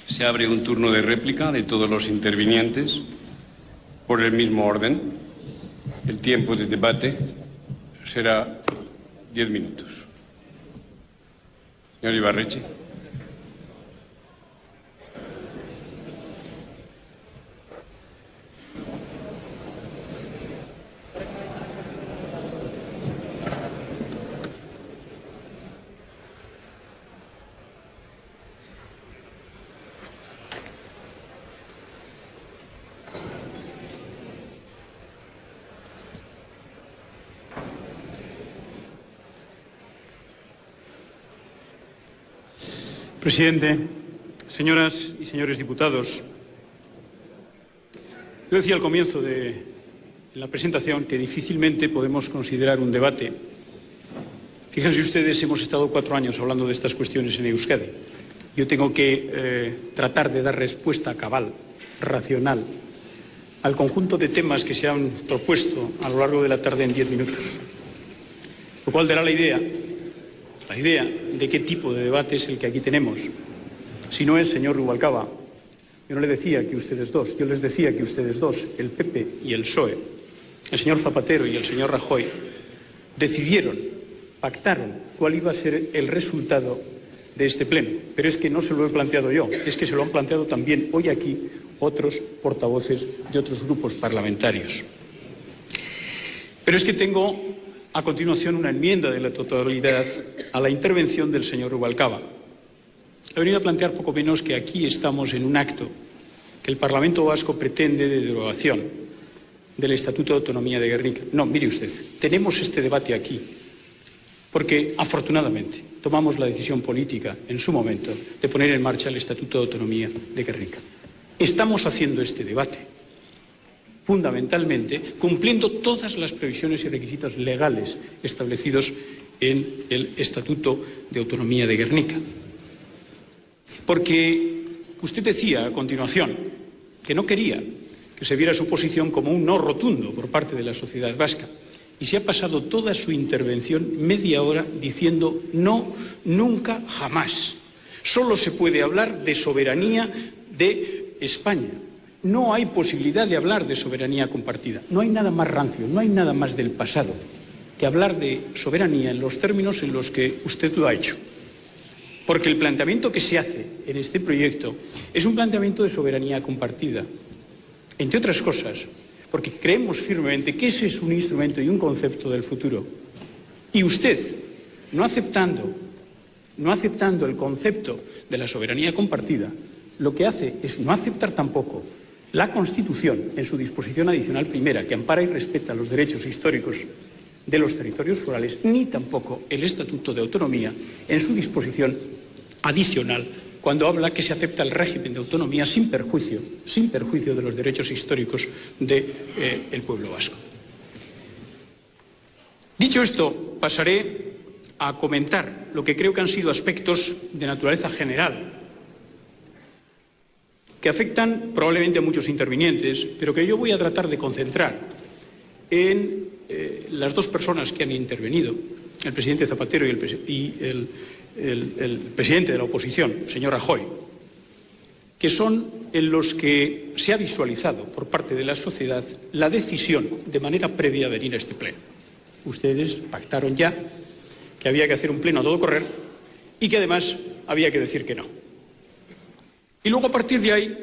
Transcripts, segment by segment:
Se abre un turno de réplica de todos los intervinientes por el mismo orden. El tiempo de debate será 10 minutos. Señor Ibarretxe. Presidente, señoras y señores diputados, yo decía al comienzo de la presentación que difícilmente podemos considerar un debate. Fíjense ustedes, hemos estado 4 años hablando de estas cuestiones en Euskadi. Yo tengo que tratar de dar respuesta cabal, racional, al conjunto de temas que se han propuesto a lo largo de la tarde en 10 minutos. Lo cual dará la idea de qué tipo de debate es el que aquí tenemos. Si no es, señor Rubalcaba, yo no le decía que ustedes dos, yo les decía que ustedes dos, el PP y el PSOE, el señor Zapatero y el señor Rajoy, decidieron, pactaron cuál iba a ser el resultado de este pleno. Pero es que no se lo he planteado yo, es que se lo han planteado también hoy aquí otros portavoces de otros grupos parlamentarios. Pero es que tengo a continuación una enmienda de la totalidad a la intervención del señor Rubalcaba. He venido a plantear poco menos que aquí estamos en un acto que el Parlamento Vasco pretende de derogación del Estatuto de Autonomía de Gernika. No, mire usted, tenemos este debate aquí porque, afortunadamente, tomamos la decisión política en su momento de poner en marcha el Estatuto de Autonomía de Gernika. Estamos haciendo este debate fundamentalmente cumpliendo todas las previsiones y requisitos legales establecidos en el Estatuto de Autonomía de Gernika. Porque usted decía a continuación que no quería que se viera su posición como un no rotundo por parte de la sociedad vasca. Y se ha pasado toda su intervención media hora diciendo no, nunca, jamás. Solo se puede hablar de soberanía de España. No hay posibilidad de hablar de soberanía compartida. No hay nada más rancio, no hay nada más del pasado que hablar de soberanía en los términos en los que usted lo ha hecho. Porque el planteamiento que se hace en este proyecto es un planteamiento de soberanía compartida. Entre otras cosas, porque creemos firmemente que ese es un instrumento y un concepto del futuro. Y usted, no aceptando el concepto de la soberanía compartida, lo que hace es no aceptar tampoco la Constitución, en su disposición adicional primera, que ampara y respeta los derechos históricos de los territorios forales, ni tampoco el Estatuto de Autonomía, en su disposición adicional, cuando habla que se acepta el régimen de autonomía sin perjuicio de los derechos históricos del pueblo vasco. Dicho esto, pasaré a comentar lo que creo que han sido aspectos de naturaleza general, que afectan probablemente a muchos intervinientes, pero que yo voy a tratar de concentrar en las dos personas que han intervenido, el presidente Zapatero y el presidente de la oposición, el señor Rajoy, que son en los que se ha visualizado por parte de la sociedad la decisión de manera previa a venir a este pleno. Ustedes pactaron ya que había que hacer un pleno a todo correr y que además había que decir que no. Y luego, a partir de ahí,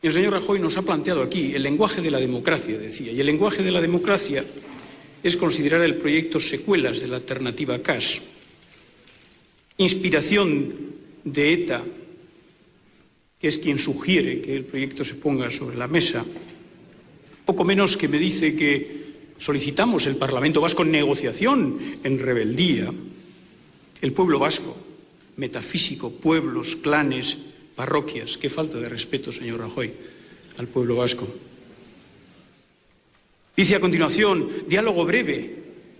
el señor Rajoy nos ha planteado aquí el lenguaje de la democracia, decía, y el lenguaje de la democracia es considerar el proyecto secuelas de la alternativa CAS, inspiración de ETA, que es quien sugiere que el proyecto se ponga sobre la mesa, poco menos que me dice que solicitamos el Parlamento Vasco negociación en rebeldía, el pueblo vasco, metafísico, pueblos, clanes, parroquias. Qué falta de respeto, señor Rajoy, al pueblo vasco. Dice a continuación, diálogo breve,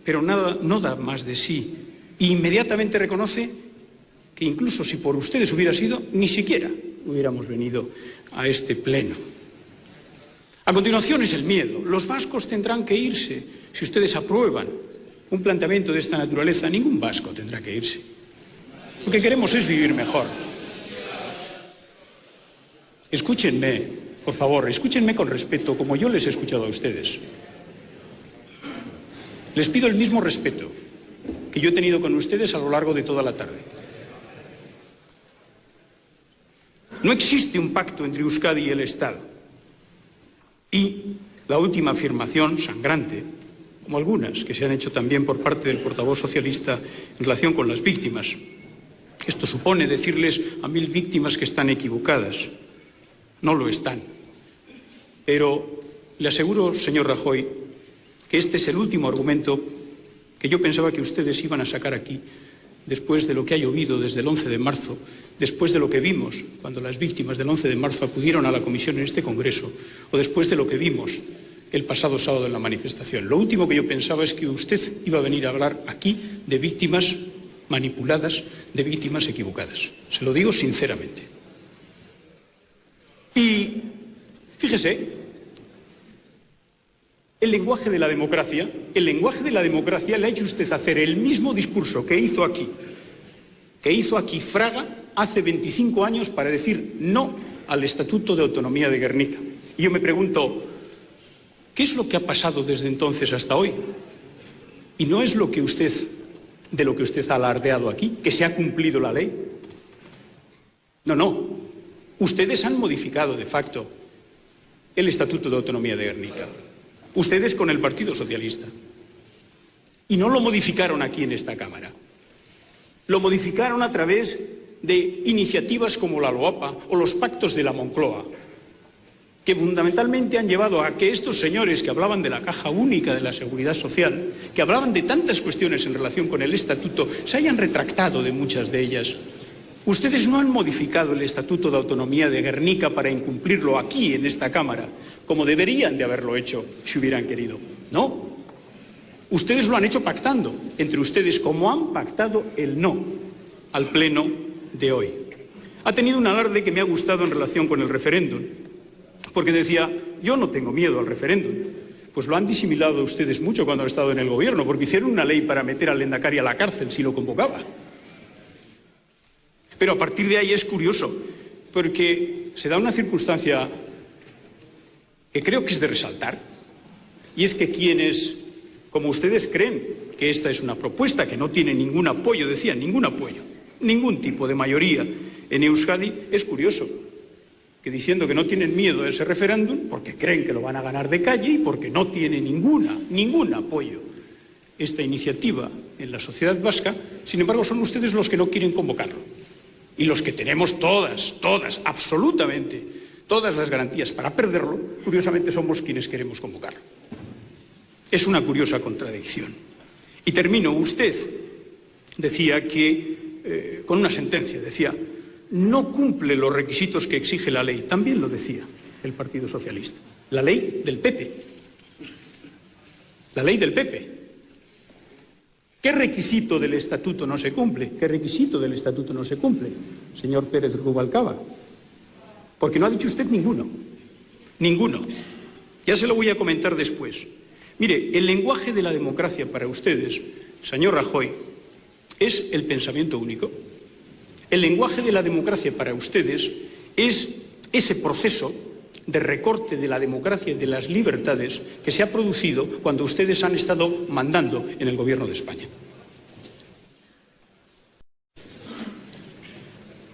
pero no da más de sí. E inmediatamente reconoce que incluso si por ustedes hubiera sido, ni siquiera hubiéramos venido a este pleno. A continuación es el miedo. Los vascos tendrán que irse. Si ustedes aprueban un planteamiento de esta naturaleza, ningún vasco tendrá que irse. Lo que queremos es vivir mejor. escúchenme, por favor, escúchenme con respeto, como yo les he escuchado a ustedes. Les pido el mismo respeto que yo he tenido con ustedes a lo largo de toda la tarde. No existe un pacto entre Euskadi y el Estado. Y la última afirmación sangrante, como algunas que se han hecho también por parte del portavoz socialista en relación con las víctimas. Esto supone decirles a 1000 víctimas que están equivocadas. No lo están. Pero le aseguro, señor Rajoy, que este es el último argumento que yo pensaba que ustedes iban a sacar aquí después de lo que ha llovido desde el 11 de marzo, después de lo que vimos cuando las víctimas del 11 de marzo acudieron a la comisión en este Congreso, o después de lo que vimos el pasado sábado en la manifestación. Lo último que yo pensaba es que usted iba a venir a hablar aquí de víctimas manipuladas, de víctimas equivocadas. Se lo digo sinceramente. Y fíjese, el lenguaje de la democracia le ha hecho usted hacer el mismo discurso que hizo aquí Fraga hace 25 años para decir no al Estatuto de Autonomía de Gernika. Y yo me pregunto, ¿qué es lo que ha pasado desde entonces hasta hoy? Y no es de lo que usted ha alardeado aquí, que se ha cumplido la ley. No. Ustedes han modificado de facto el Estatuto de Autonomía de Gernika. Ustedes con el Partido Socialista. Y no lo modificaron aquí en esta Cámara. Lo modificaron a través de iniciativas como la LOAPA o los pactos de la Moncloa, que fundamentalmente han llevado a que estos señores que hablaban de la Caja Única de la Seguridad Social, que hablaban de tantas cuestiones en relación con el Estatuto, se hayan retractado de muchas de ellas. Ustedes no han modificado el Estatuto de Autonomía de Gernika para incumplirlo aquí, en esta Cámara, como deberían de haberlo hecho si hubieran querido. No. Ustedes lo han hecho pactando entre ustedes, como han pactado el no al pleno de hoy. Ha tenido un alarde que me ha gustado en relación con el referéndum, porque decía, yo no tengo miedo al referéndum. Pues lo han disimulado ustedes mucho cuando han estado en el gobierno, porque hicieron una ley para meter al Lehendakari a la cárcel si lo convocaba. Pero a partir de ahí es curioso, porque se da una circunstancia que creo que es de resaltar, y es que quienes, como ustedes creen que esta es una propuesta que no tiene ningún apoyo, decía, ningún apoyo, ningún tipo de mayoría en Euskadi, es curioso que diciendo que no tienen miedo a ese referéndum, porque creen que lo van a ganar de calle y porque no tiene ningún apoyo esta iniciativa en la sociedad vasca, sin embargo son ustedes los que no quieren convocarlo. Y los que tenemos todas, absolutamente, todas las garantías para perderlo, curiosamente somos quienes queremos convocarlo. Es una curiosa contradicción. Y termino. Usted decía que, con una sentencia, decía, no cumple los requisitos que exige la ley. También lo decía el Partido Socialista. La ley del PP. La ley del PP. ¿Qué requisito del Estatuto no se cumple? ¿Qué requisito del Estatuto no se cumple, señor Pérez Rubalcaba? Porque no ha dicho usted ninguno. Ninguno. Ya se lo voy a comentar después. Mire, el lenguaje de la democracia para ustedes, señor Rajoy, es el pensamiento único. El lenguaje de la democracia para ustedes es ese proceso de recorte de la democracia y de las libertades que se ha producido cuando ustedes han estado mandando en el Gobierno de España.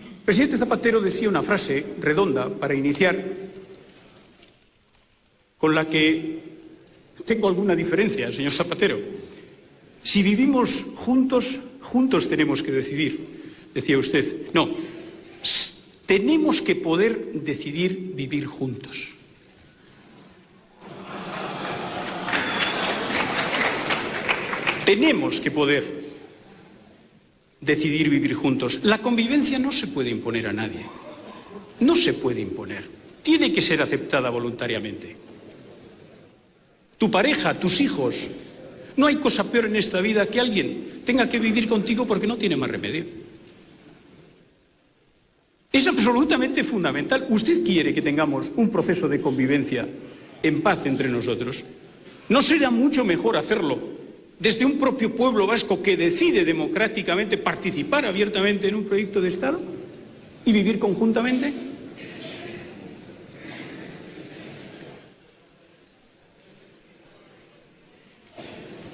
El presidente Zapatero decía una frase redonda para iniciar, con la que tengo alguna diferencia, señor Zapatero. Si vivimos juntos, juntos tenemos que decidir, decía usted. No. Tenemos que poder decidir vivir juntos. Tenemos que poder decidir vivir juntos. La convivencia no se puede imponer a nadie. No se puede imponer. Tiene que ser aceptada voluntariamente. Tu pareja, tus hijos. No hay cosa peor en esta vida que alguien tenga que vivir contigo porque no tiene más remedio. Es absolutamente fundamental. ¿Usted quiere que tengamos un proceso de convivencia en paz entre nosotros? ¿No será mucho mejor hacerlo desde un propio pueblo vasco que decide democráticamente participar abiertamente en un proyecto de Estado y vivir conjuntamente?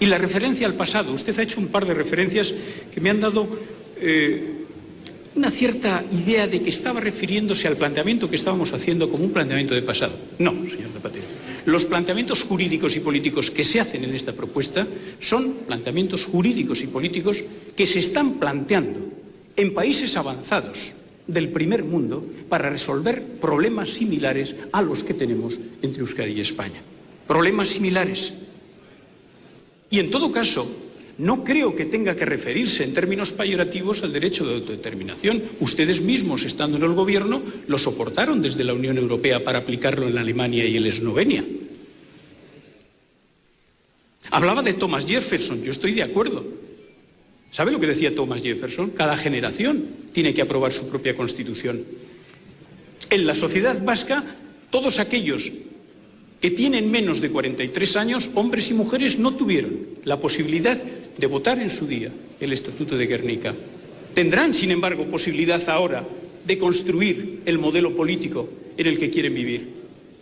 Y la referencia al pasado. Usted ha hecho un par de referencias que me han dado una cierta idea de que estaba refiriéndose al planteamiento que estábamos haciendo como un planteamiento de pasado. No, señor Zapatero. Los planteamientos jurídicos y políticos que se hacen en esta propuesta son planteamientos jurídicos y políticos que se están planteando en países avanzados del primer mundo para resolver problemas similares a los que tenemos entre Euskadi y España. Problemas similares. Y en todo caso, no creo que tenga que referirse en términos peyorativos al derecho de autodeterminación. Ustedes mismos, estando en el gobierno, lo soportaron desde la Unión Europea para aplicarlo en Alemania y en Eslovenia. Hablaba de Thomas Jefferson, yo estoy de acuerdo. ¿Sabe lo que decía Thomas Jefferson? Cada generación tiene que aprobar su propia constitución. En la sociedad vasca, todos aquellos que tienen menos de 43 años, hombres y mujeres, no tuvieron la posibilidad de votar en su día el Estatuto de Gernika. Tendrán, sin embargo, posibilidad ahora de construir el modelo político en el que quieren vivir.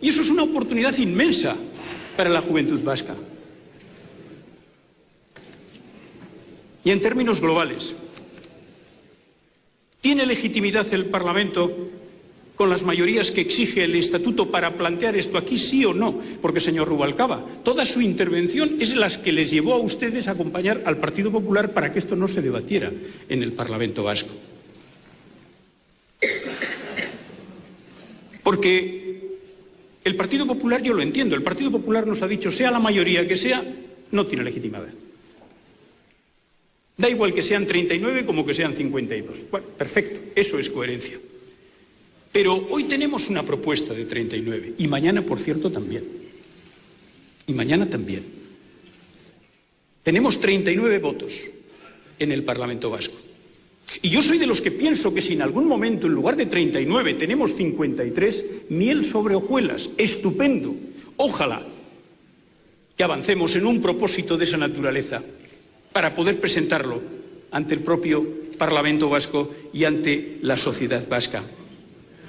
Y eso es una oportunidad inmensa para la juventud vasca. Y en términos globales, ¿tiene legitimidad el Parlamento con las mayorías que exige el Estatuto para plantear esto aquí, sí o no? Porque, señor Rubalcaba, toda su intervención es la que les llevó a ustedes a acompañar al Partido Popular para que esto no se debatiera en el Parlamento vasco. Porque el Partido Popular, yo lo entiendo, el Partido Popular nos ha dicho, sea la mayoría que sea, no tiene legitimidad. Da igual que sean 39 como que sean 52. Bueno, perfecto, eso es coherencia. Pero hoy tenemos una propuesta de 39 y mañana, por cierto, también. Y mañana también. Tenemos 39 votos en el Parlamento vasco. Y yo soy de los que pienso que si en algún momento, en lugar de 39, tenemos 53, miel sobre hojuelas. Estupendo. Ojalá que avancemos en un propósito de esa naturaleza para poder presentarlo ante el propio Parlamento vasco y ante la sociedad vasca.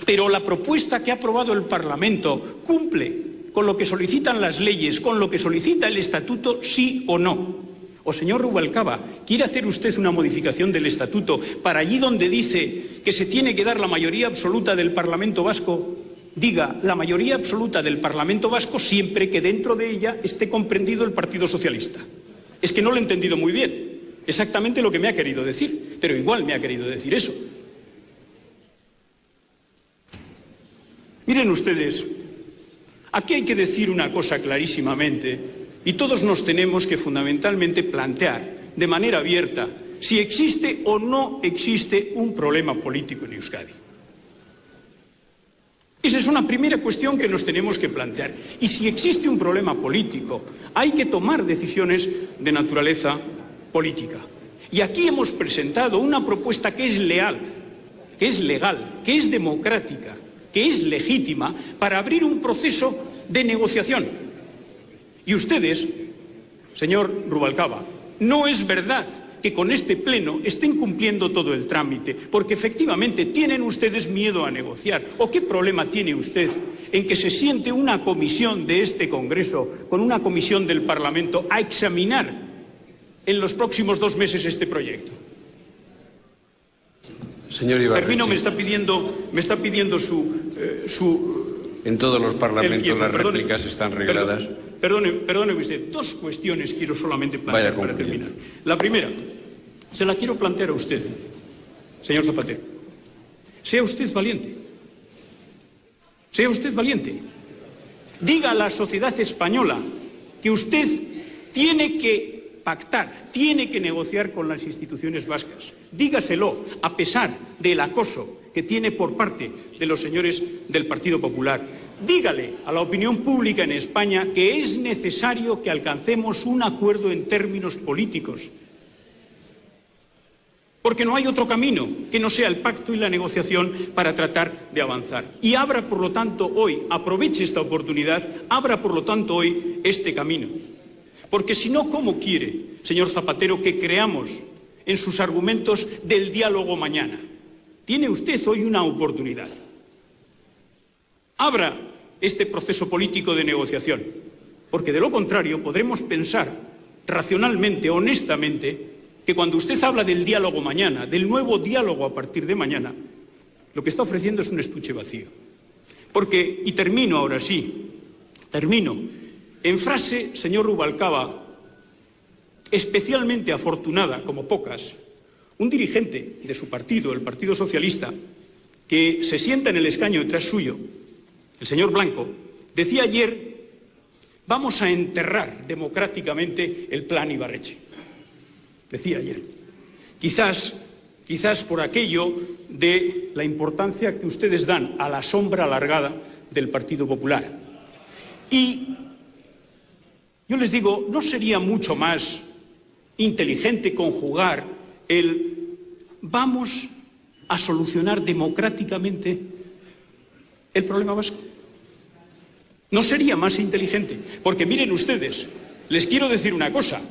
Pero la propuesta que ha aprobado el Parlamento cumple con lo que solicitan las leyes, con lo que solicita el Estatuto, sí o no. O, señor Rubalcaba, ¿quiere hacer usted una modificación del Estatuto para allí donde dice que se tiene que dar la mayoría absoluta del Parlamento vasco? Diga la mayoría absoluta del Parlamento vasco siempre que dentro de ella esté comprendido el Partido Socialista. Es que no lo he entendido muy bien, exactamente lo que me ha querido decir, pero igual me ha querido decir eso. Miren ustedes, aquí hay que decir una cosa clarísimamente y todos nos tenemos que fundamentalmente plantear de manera abierta si existe o no existe un problema político en Euskadi. Esa es una primera cuestión que nos tenemos que plantear. Y si existe un problema político, hay que tomar decisiones de naturaleza política. Y aquí hemos presentado una propuesta que es leal, que es legal, que es democrática, que es legítima para abrir un proceso de negociación. Y ustedes, señor Rubalcaba, no es verdad que con este pleno estén cumpliendo todo el trámite, porque efectivamente tienen ustedes miedo a negociar. ¿O qué problema tiene usted en que se siente una comisión de este Congreso, con una comisión del Parlamento, a examinar en los próximos 2 meses este proyecto? Señor Ibarretxe. Termino, me está pidiendo su en todos los parlamentos las réplicas están regladas. Perdone usted, 2 cuestiones quiero solamente plantear para terminar. La primera, se la quiero plantear a usted, señor Zapatero. Sea usted valiente. Sea usted valiente. Diga a la sociedad española que usted tiene que pactar, tiene que negociar con las instituciones vascas. Dígaselo, a pesar del acoso que tiene por parte de los señores del Partido Popular. Dígale a la opinión pública en España que es necesario que alcancemos un acuerdo en términos políticos. Porque no hay otro camino que no sea el pacto y la negociación para tratar de avanzar. Y abra, por lo tanto, hoy, aproveche esta oportunidad, abra, por lo tanto, hoy este camino. Porque si no, ¿cómo quiere, señor Zapatero, que creamos en sus argumentos del diálogo mañana? Tiene usted hoy una oportunidad. Abra este proceso político de negociación, porque de lo contrario podremos pensar racionalmente, honestamente, que cuando usted habla del diálogo mañana, del nuevo diálogo a partir de mañana, lo que está ofreciendo es un estuche vacío. Porque, y termino ahora sí, en frase, señor Rubalcaba, especialmente afortunada, como pocas, un dirigente de su partido, el Partido Socialista, que se sienta en el escaño detrás suyo, el señor Blanco, decía ayer: vamos a enterrar democráticamente el plan Ibarretxe. Decía ayer. Quizás por aquello de la importancia que ustedes dan a la sombra alargada del Partido Popular. Y yo les digo, ¿no sería mucho más inteligente conjugar el vamos a solucionar democráticamente el problema vasco? ¿No sería más inteligente? Porque miren ustedes, les quiero decir una cosa,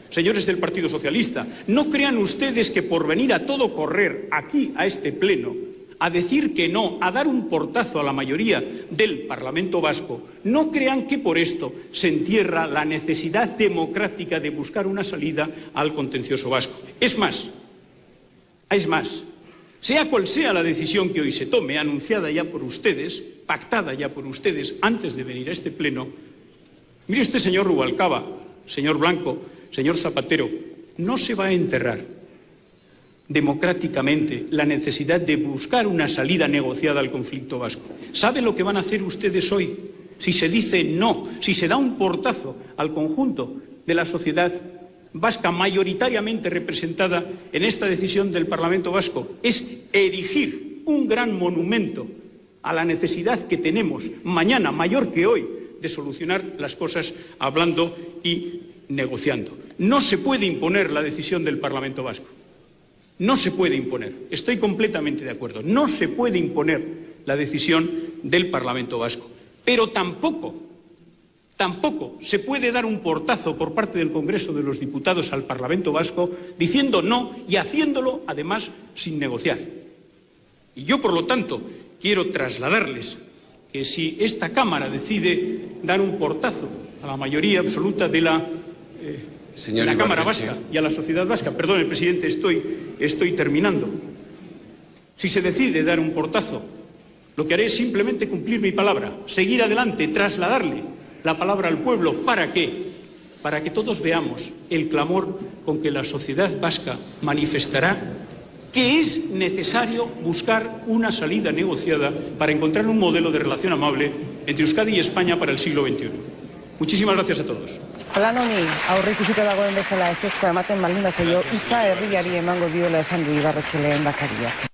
señores del Partido Socialista, no crean ustedes que por venir a todo correr aquí a este pleno a decir que no, a dar un portazo a la mayoría del Parlamento vasco, no crean que por esto se entierra la necesidad democrática de buscar una salida al contencioso vasco. Es más, sea cual sea la decisión que hoy se tome, anunciada ya por ustedes, pactada ya por ustedes antes de venir a este pleno, mire usted, señor Rubalcaba, señor Blanco, señor Zapatero, no se va a enterrar democráticamente la necesidad de buscar una salida negociada al conflicto vasco. ¿Sabe lo que van a hacer ustedes hoy? Si se dice no, si se da un portazo al conjunto de la sociedad vasca mayoritariamente representada en esta decisión del Parlamento vasco, es erigir un gran monumento a la necesidad que tenemos mañana, mayor que hoy, de solucionar las cosas hablando y negociando. No se puede imponer la decisión del Parlamento vasco. No se puede imponer. Estoy completamente de acuerdo. No se puede imponer la decisión del Parlamento vasco. Pero tampoco se puede dar un portazo por parte del Congreso de los Diputados al Parlamento vasco diciendo no y haciéndolo, además, sin negociar. Y yo, por lo tanto, quiero trasladarles que si esta Cámara decide dar un portazo a la mayoría absoluta de la Cámara vasca y a la sociedad vasca, perdone, presidente, estoy terminando. Si se decide dar un portazo, lo que haré es simplemente cumplir mi palabra, seguir adelante, trasladarle la palabra al pueblo. ¿Para qué? Para que todos veamos el clamor con que la sociedad vasca manifestará que es necesario buscar una salida negociada para encontrar un modelo de relación amable entre Euskadi y España para el siglo XXI. Muchísimas gracias a todos. Plan honi aurreikusita dagoen bezala ezezkoa ematen baldin bazaio hitza herriari emango diola esan du Ibarretxe lehendakariak.